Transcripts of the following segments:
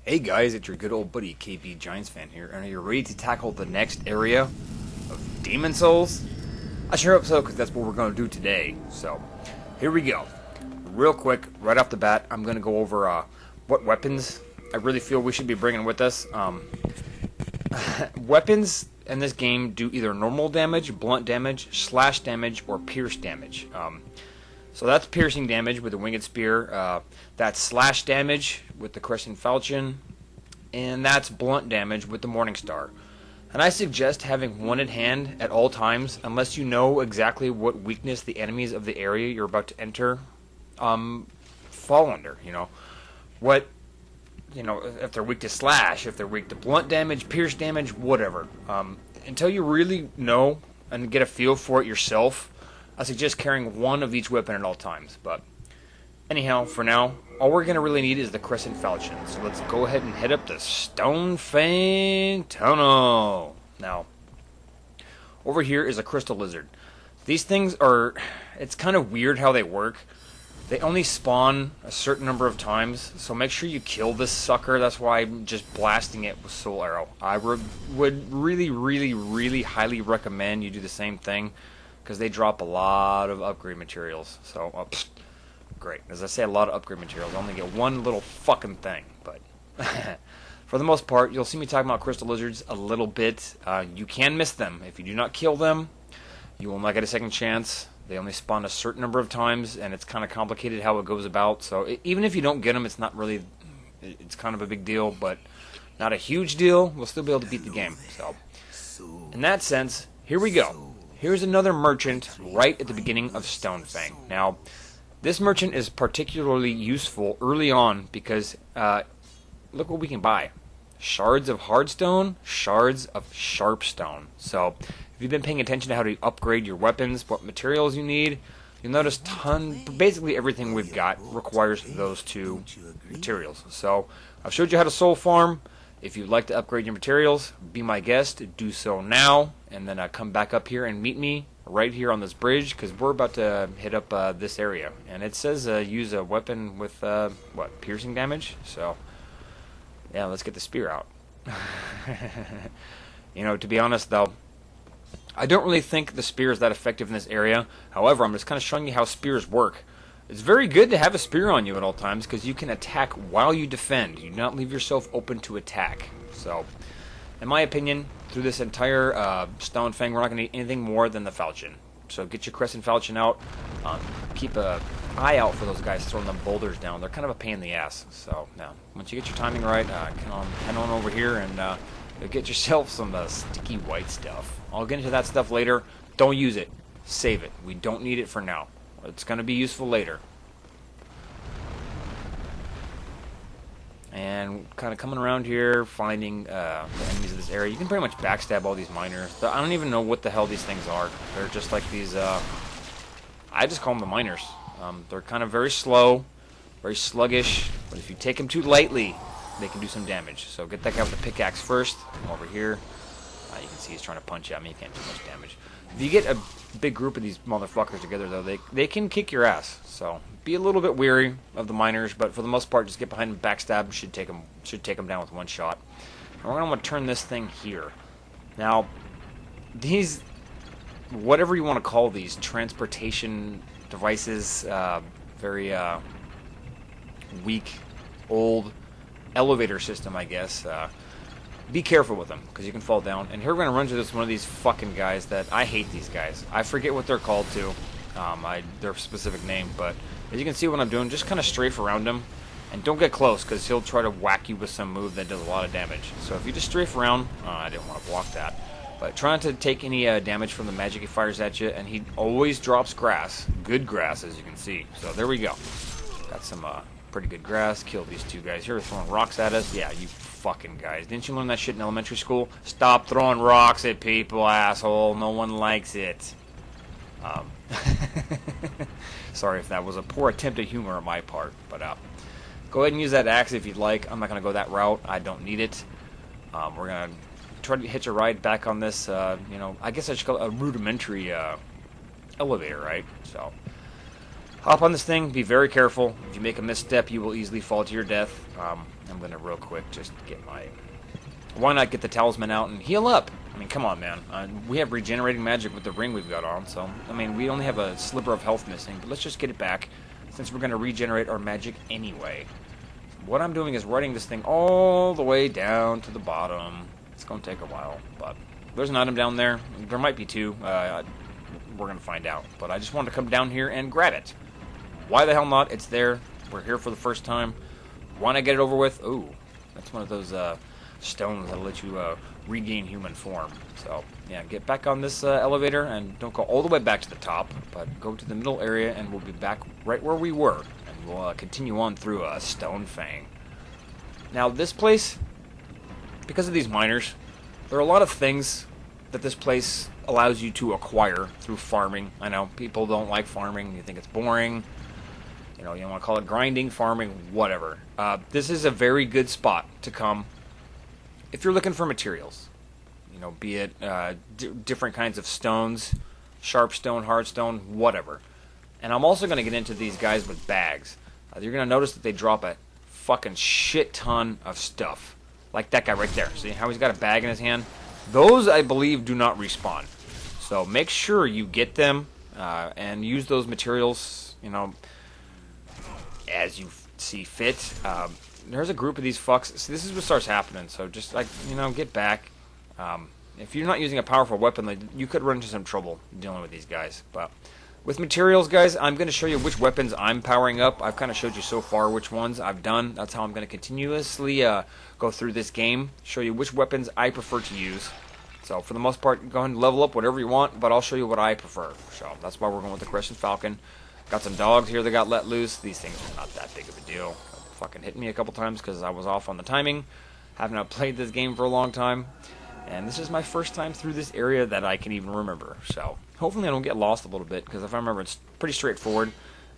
Hey guys, it's your good old buddy KBGiantsfan here, and are you ready to tackle the next area of Demon Souls? I sure hope so, because that's what we're going to do today. So, here we go. Real quick, right off the bat, I'm going to go over what weapons I really feel we should be bringing with us. Weapons in this game do either normal damage, blunt damage, slash damage, or pierce damage. So that's piercing damage with the winged spear, that's slash damage with the crescent falchion, and that's blunt damage with the morning star. And I suggest having one at hand at all times, unless you know exactly what weakness the enemies of the area you're about to enter fall under. If they're weak to slash, if they're weak to blunt damage, pierce damage, whatever. Until you really know and get a feel for it yourself, I suggest carrying one of each weapon at all times. But anyhow, for now, all we're going to really need is the crescent falchion. So let's go ahead and head up the Stonefang Tunnel. Now, over here is a crystal lizard. These things are, it's kind of weird how they work. They only spawn a certain number of times, so make sure you kill this sucker. That's why I'm just blasting it with Soul Arrow. I would really highly recommend you do the same thing, because they drop a lot of upgrade materials. So, great. As I say, a lot of upgrade materials. I only get one little fucking thing, but for the most part, you'll see me talking about crystal lizards a little bit. You can miss them. If you do not kill them, you will not get a second chance. They only spawn a certain number of times, and it's kind of complicated how it goes about. So even if you don't get them, it's not really, it's kind of a big deal, but not a huge deal. We'll still be able to beat the game. So in that sense, here we go. Here's another merchant right at the beginning of Stonefang. Now, this merchant is particularly useful early on because look what we can buy. Shards of hardstone, shards of sharpstone. So if you've been paying attention to how to upgrade your weapons, what materials you need, you'll notice basically everything we've got requires those two materials. So I've showed you how to soul farm. If you'd like to upgrade your materials, be my guest, do so now, and then come back up here and meet me right here on this bridge, because we're about to hit up this area. And it says use a weapon with, piercing damage? So, yeah, let's get the spear out. To be honest, though, I don't really think the spear is that effective in this area. However, I'm just kind of showing you how spears work. It's very good to have a spear on you at all times, because you can attack while you defend. You do not leave yourself open to attack. So, in my opinion, through this entire Stonefang, we're not going to need anything more than the falchion. So get your crescent falchion out. Keep an eye out for those guys throwing them boulders down. They're kind of a pain in the ass. So now, once you get your timing right, head on over here and get yourself some sticky white stuff. I'll get into that stuff later. Don't use it. Save it. We don't need it for now. It's going to be useful later. And kind of coming around here, finding the enemies of this area. You can pretty much backstab all these miners. I don't even know what the hell these things are. They're just like these, I just call them the miners. They're kind of very slow, very sluggish, but if you take them too lightly, they can do some damage. So get that guy with the pickaxe first. Come over here. You can see he's trying to punch at me. He can't do much damage. If you get a big group of these motherfuckers together, though, they can kick your ass. So be a little bit weary of the miners, but for the most part, just get behind them, backstab. Should take them down with one shot. And we're gonna want to turn this thing here. Now, these, whatever you want to call these transportation devices, very weak, old elevator system, I guess. Be careful with them, because you can fall down. And here we're going to run into one of these fucking guys that I hate these guys. I forget what they're called to, their specific name, but as you can see what I'm doing, just kind of strafe around him. And don't get close, because he'll try to whack you with some move that does a lot of damage. So if you just strafe around, I didn't want to block that. But try not to take any damage from the magic he fires at you, and he always drops grass. Good grass, as you can see. So there we go. Got some pretty good grass. Killed these two guys here throwing rocks at us. Yeah, you fucking guys. Didn't you learn that shit in elementary school? Stop throwing rocks at people, asshole. No one likes it. Sorry if that was a poor attempt at humor on my part, but go ahead and use that axe if you'd like. I'm not going to go that route. I don't need it. We're going to try to hitch a ride back on this, I guess I should call it a rudimentary elevator, right? So hop on this thing, be very careful. If you make a misstep, you will easily fall to your death. I'm gonna real quick just get my... Why not get the talisman out and heal up? I mean, come on, man. We have regenerating magic with the ring we've got on, so... I mean, we only have a sliver of health missing, but let's just get it back, since we're gonna regenerate our magic anyway. What I'm doing is writing this thing all the way down to the bottom. It's gonna take a while, but... There's an item down there. There might be two. We're gonna find out. But I just wanted to come down here and grab it. Why the hell not? It's there. We're here for the first time. Why not get it over with? Ooh, that's one of those stones that'll let you regain human form. So, yeah, get back on this elevator and don't go all the way back to the top, but go to the middle area and we'll be back right where we were. And we'll continue on through Stonefang. Now, this place, because of these miners, there are a lot of things that this place allows you to acquire through farming. I know people don't like farming. You think it's boring. You know, you want to call it grinding, farming, whatever. This is a very good spot to come if you're looking for materials. You know, be it different kinds of stones, sharp stone, hard stone, whatever. And I'm also going to get into these guys with bags. You're going to notice that they drop a fucking shit ton of stuff. Like that guy right there. See how he's got a bag in his hand? Those, I believe, do not respawn. So make sure you get them and use those materials, you know, as you see fit. There's a group of these fucks. See, this is what starts happening. So just, like, you know, get back. If you're not using a powerful weapon, like, you could run into some trouble dealing with these guys. But with materials, guys, I'm going to show you which weapons I'm powering up. I've kind of showed you so far which ones I've done. That's how I'm going to continuously go through this game, show you which weapons I prefer to use. So for the most part, go ahead and level up whatever you want, but I'll show you what I prefer. So that's why we're going with the Crescent Falcon. Got some dogs here that got let loose. These things are not that big of a deal. Fucking hit me a couple times because I was off on the timing. Have not played this game for a long time. And this is my first time through this area that I can even remember. So hopefully I don't get lost a little bit, because if I remember, it's pretty straightforward.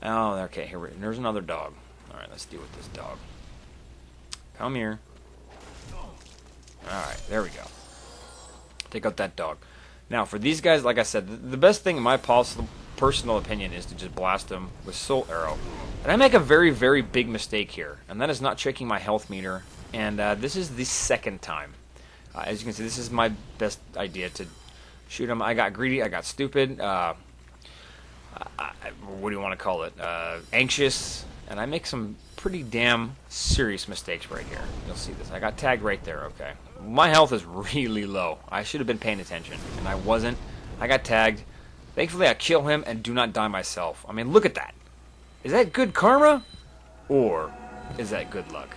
Oh, okay, there's another dog. Alright, let's deal with this dog. Come here. Alright, there we go. Take out that dog. Now, for these guys, like I said, the best thing in my personal opinion is to just blast them with Soul Arrow. And I make a very, very big mistake here, and that is not checking my health meter. And this is the second time. As you can see, this is my best idea to shoot him. I got greedy, I got stupid, what do you want to call it, anxious, and I make some pretty damn serious mistakes right here. You'll see this. I got tagged right there, okay. My health is really low. I should have been paying attention, and I wasn't. I got tagged. Thankfully, I kill him and do not die myself. I mean, look at that. Is that good karma? Or is that good luck?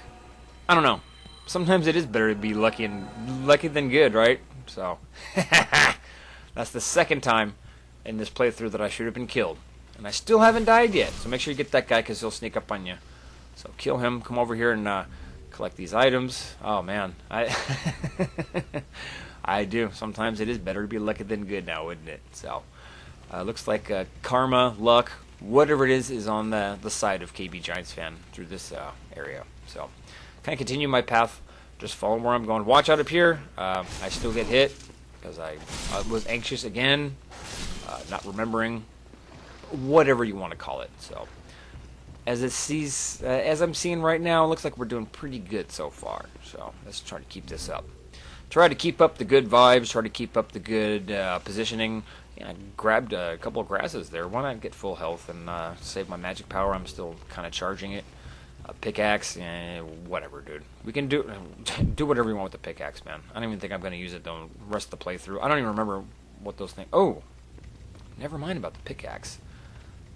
I don't know. Sometimes it is better to be lucky than good, right? So, that's the second time in this playthrough that I should have been killed. And I still haven't died yet, so make sure you get that guy, because he'll sneak up on you. So kill him, come over here and collect these items. Oh man, I do. Sometimes it is better to be lucky than good now, isn't it? So, looks like karma, luck, whatever it is on the side of KBGiantsfan through this area. So, kind of continue my path, just follow where I'm going. Watch out up here. I still get hit because I was anxious again, not remembering, whatever you want to call it. So, as I'm seeing right now, it looks like we're doing pretty good so far. So let's try to keep this up. Try to keep up the good vibes. Try to keep up the good positioning. Yeah, I grabbed a couple of grasses there. Why not get full health and save my magic power? I'm still kind of charging it. Pickaxe, whatever, dude. We can do whatever you want with the pickaxe, man. I don't even think I'm going to use it the rest of the playthrough. I don't even remember what those things... Oh, never mind about the pickaxe.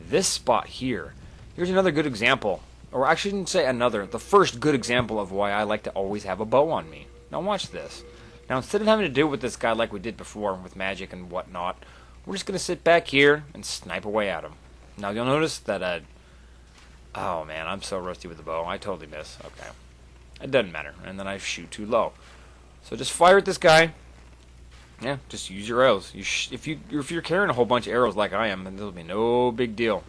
This spot here. Here's another good example. Or I shouldn't say another. The first good example of why I like to always have a bow on me. Now watch this. Now instead of having to deal with this guy like we did before with magic and whatnot, we're just going to sit back here and snipe away at him. Now you'll notice that... Oh man, I'm so rusty with the bow. I totally miss. Okay. It doesn't matter. And then I shoot too low. So just fire at this guy. Yeah, just use your arrows. If you're carrying a whole bunch of arrows like I am, then there'll be no big deal.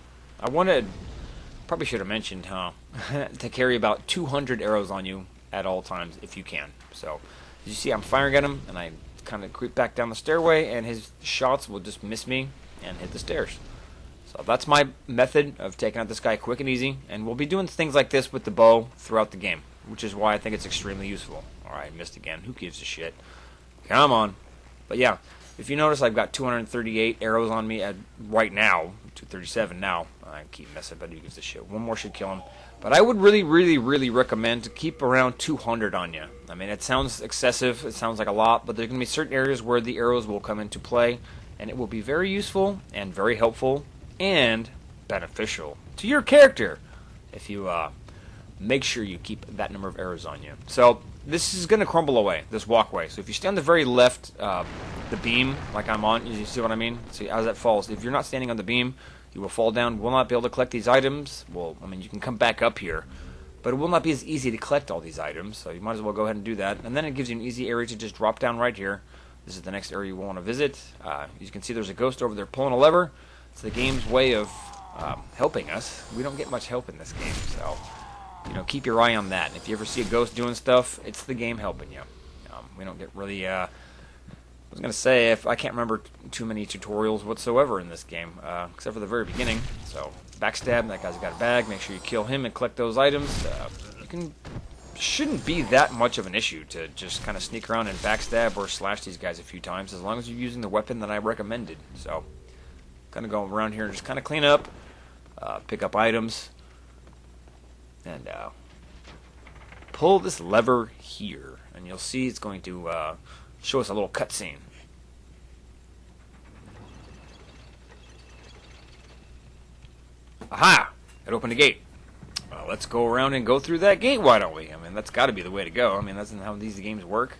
Probably should have mentioned, to carry about 200 arrows on you at all times if you can. So, as you see, I'm firing at him, and I kind of creep back down the stairway, and his shots will just miss me and hit the stairs. So that's my method of taking out this guy quick and easy, and we'll be doing things like this with the bow throughout the game. which is why I think it's extremely useful. Alright, missed again. Who gives a shit? Come on. But yeah, if you notice, I've got 238 arrows on me right now. 237 now. I keep messing, but who gives a shit? One more should kill him. But I would really recommend to keep around 200 on you. I mean, it sounds excessive. It sounds like a lot, but there's going to be certain areas where the arrows will come into play, and it will be very useful and very helpful and beneficial to your character if you make sure you keep that number of arrows on you. So this is going to crumble away, this walkway. So if you stay on the very left, the beam, like I'm on, you see what I mean? See, as that falls, if you're not standing on the beam, you will fall down, will not be able to collect these items. Well, I mean, you can come back up here, but it will not be as easy to collect all these items, so you might as well go ahead and do that. And then it gives you an easy area to just drop down right here. This is the next area you want to visit. You can see there's a ghost over there pulling a lever. It's the game's way of helping us. We don't get much help in this game, so you know, keep your eye on that. And if you ever see a ghost doing stuff, it's the game helping you. We don't get really... I was going to say, if I can't remember too many tutorials whatsoever in this game, except for the very beginning. So, backstab, that guy's got a bag, make sure you kill him and collect those items. Shouldn't be that much of an issue to just kind of sneak around and backstab or slash these guys a few times, as long as you're using the weapon that I recommended. So, kind of go around here and just kind of clean up, pick up items, and pull this lever here. And you'll see it's going to... show us a little cutscene. Aha! It opened a gate. Well, let's go around and go through that gate, why don't we? I mean, that's got to be the way to go. I mean, that's not how these games work.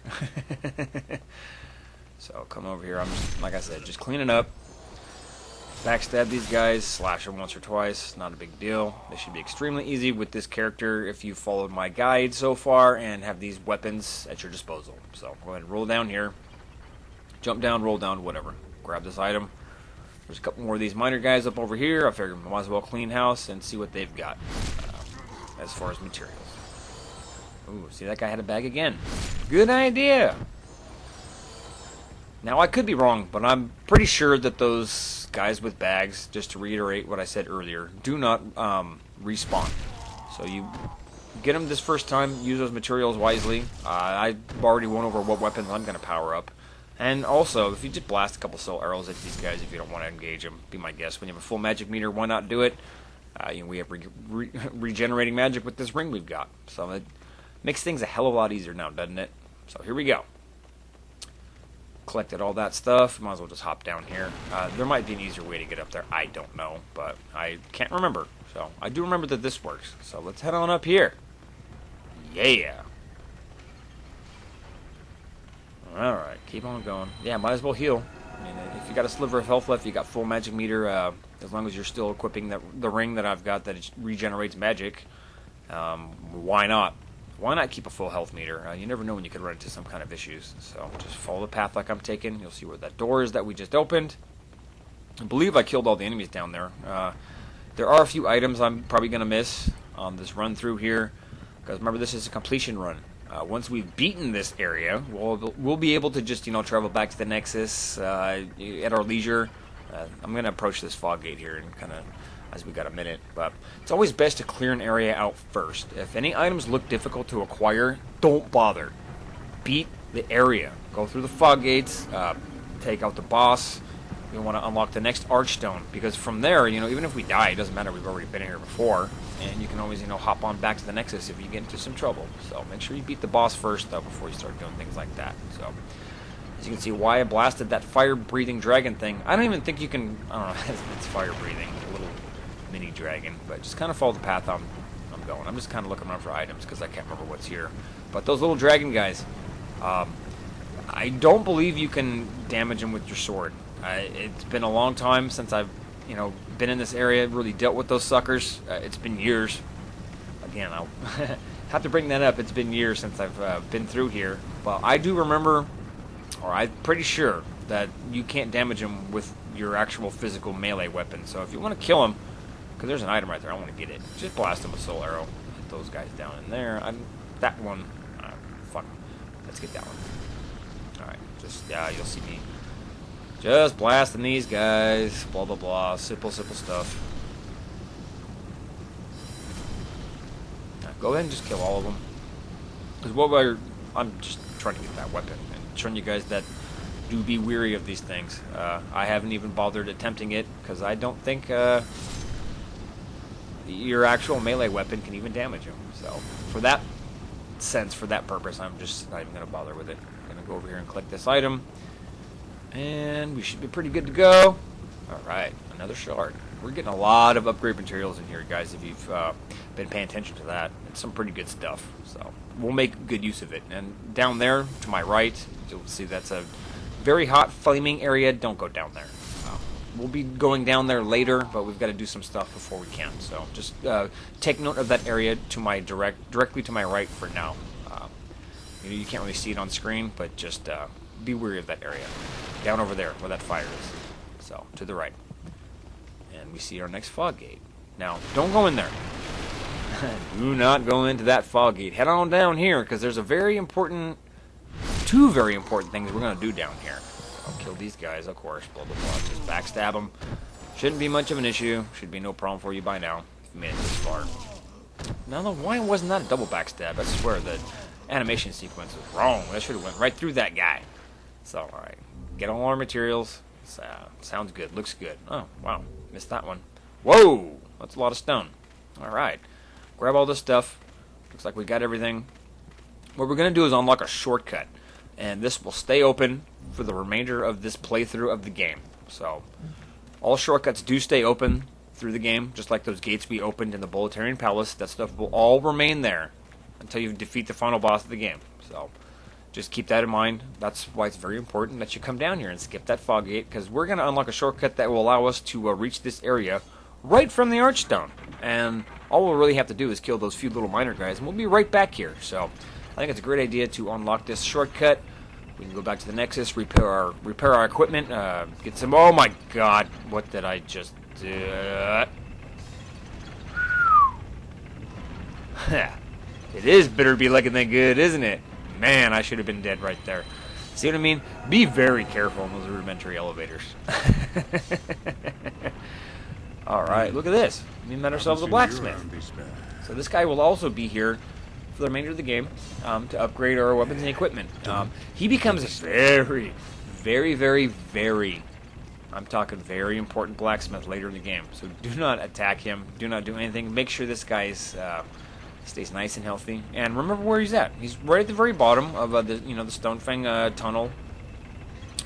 So, come over here. I'm just, like I said, just cleaning up. Backstab these guys, slash them once or twice, not a big deal. They should be extremely easy with this character if you followed my guide so far and have these weapons at your disposal. So go ahead and roll down here, jump down, roll down, whatever. Grab this item. There's a couple more of these miner guys up over here. I figured I might as well clean house and see what they've got as far as materials. Ooh, see, that guy had a bag again. Good idea. Now, I could be wrong, but I'm pretty sure that those guys with bags, just to reiterate what I said earlier, do not respawn. So you get them this first time, use those materials wisely. I already went over what weapons I'm going to power up. And also, if you just blast a couple soul arrows at these guys if you don't want to engage them, be my guest. When you have a full magic meter, why not do it? You know, we have regenerating magic with this ring we've got. So it makes things a hell of a lot easier now, doesn't it? So here we go. Collected all that stuff. Might as well just hop down here. There might be an easier way to get up there. I don't know, but I can't remember. So I do remember that this works. So let's head on up here. Yeah. Alright, keep on going. Yeah, might as well heal. I mean, if you got a sliver of health left, you got full magic meter, as long as you're still equipping the ring that I've got that it regenerates magic, why not? Why not keep a full health meter? You never know when you could run into some kind of issues. So just follow the path like I'm taking. You'll see where that door is that we just opened. I believe I killed all the enemies down there. There are a few items I'm probably going to miss on this run through here. Because remember, this is a completion run. Once we've beaten this area, we'll be able to just, you know, travel back to the Nexus at our leisure. I'm going to approach this fog gate here and kind of, as we got a minute, but it's always best to clear an area out first. If any items look difficult to acquire, don't bother. Beat the area. Go through the fog gates, take out the boss. You want to unlock the next archstone, because from there, you know, even if we die, it doesn't matter, we've already been here before, and you can always, you know, hop on back to the Nexus if you get into some trouble. So make sure you beat the boss first, though, before you start doing things like that. So, as you can see, why I blasted that fire-breathing dragon thing. I don't even think you can, I don't know, it's fire-breathing, a little mini dragon, but just kind of follow the path I'm going. I'm just kind of looking around for items, because I can't remember what's here. But those little dragon guys, I don't believe you can damage them with your sword. It's been a long time since I've, you know, been in this area, really dealt with those suckers. It's been years. Again, I'll have to bring that up. It's been years since I've been through here. But I do remember, or I'm pretty sure, that you can't damage them with your actual physical melee weapon. So if you want to kill them, because there's an item right there, I want to get it. Just blast them with soul arrow. Hit those guys down in there. That one. Fuck. Let's get that one. All right. Just you'll see me. Just blasting these guys, blah, blah, blah, simple stuff. Now, go ahead and just kill all of them. Because I'm just trying to get that weapon and showing you guys that do be weary of these things. I haven't even bothered attempting it because I don't think your actual melee weapon can even damage him. So for that sense, for that purpose, I'm just not even going to bother with it. I'm going to go over here and click this item, and we should be pretty good to go. Alright, another shard. We're getting a lot of upgrade materials in here, guys, if you've been paying attention to that. It's some pretty good stuff, so we'll make good use of it. And down there, to my right, you'll see that's a very hot flaming area. Don't go down there. We'll be going down there later, but we've got to do some stuff before we can. So just take note of that area to my directly to my right for now. You can't really see it on screen, but just be wary of that area. Down over there, where that fire is. So, to the right. And we see our next fog gate. Now, don't go in there. Do not go into that fog gate. Head on down here, because there's two very important things we're going to do down here. I'll kill these guys, of course. Blah, blah, blah. Just backstab them. Shouldn't be much of an issue. Should be no problem for you by now, if you made it this far. Now, why wasn't that a double backstab? I swear, the animation sequence was wrong. That should have went right through that guy. So, alright. Get all our materials. Sounds good. Looks good. Oh, wow. Missed that one. Whoa! That's a lot of stone. Alright. Grab all this stuff. Looks like we got everything. What we're going to do is unlock a shortcut. And this will stay open for the remainder of this playthrough of the game. So, all shortcuts do stay open through the game, just like those gates we opened in the Boletarian Palace. That stuff will all remain there until you defeat the final boss of the game. So, just keep that in mind. That's why it's very important that you come down here and skip that fog gate, because we're going to unlock a shortcut that will allow us to reach this area right from the Archstone. And all we'll really have to do is kill those few little miner guys, and we'll be right back here. So, I think it's a great idea to unlock this shortcut. We can go back to the Nexus, repair our equipment, get some... Oh my god, what did I just do? It is better be looking that good, isn't it? Man, I should have been dead right there. See what I mean? Be very careful on those rudimentary elevators. Alright, look at this. We met ourselves a blacksmith. So this guy will also be here for the remainder of the game to upgrade our weapons and equipment. He becomes a very, very, very, very, I'm talking very important blacksmith later in the game. So do not attack him. Do not do anything. Make sure this guy's stays nice and healthy. And remember where he's at. He's right at the very bottom of the Stonefang Tunnel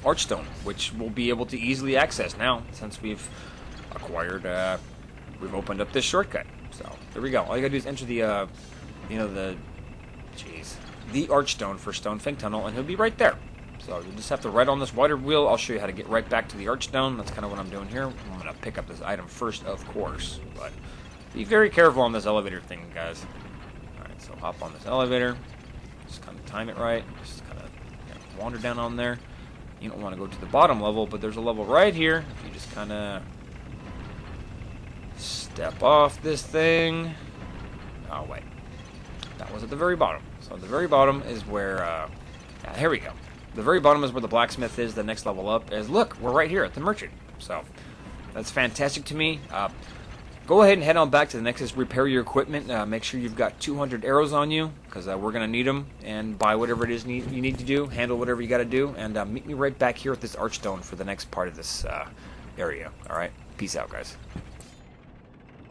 Archstone, which we'll be able to easily access now since we've acquired, we've opened up this shortcut. So there we go. All you gotta do is enter the Archstone for Stonefang Tunnel, and he'll be right there. So you'll just have to ride on this water wheel. I'll show you how to get right back to the Archstone. That's kind of what I'm doing here. I'm gonna pick up this item first, of course, but be very careful on this elevator thing, guys. Alright, so hop on this elevator. Just kind of time it right. Just kind of wander down on there. You don't want to go to the bottom level, but there's a level right here. If you just kind of step off this thing. Oh, wait. That was at the very bottom. So the very bottom is where... here we go. The very bottom is where the blacksmith is. The next level up is... Look, we're right here at the merchant. So that's fantastic to me. Go ahead and head on back to the Nexus, repair your equipment, make sure you've got 200 arrows on you, because we're going to need them, and buy whatever it is you need to do, handle whatever you got to do, and meet me right back here at this Archstone for the next part of this area. Alright, peace out, guys.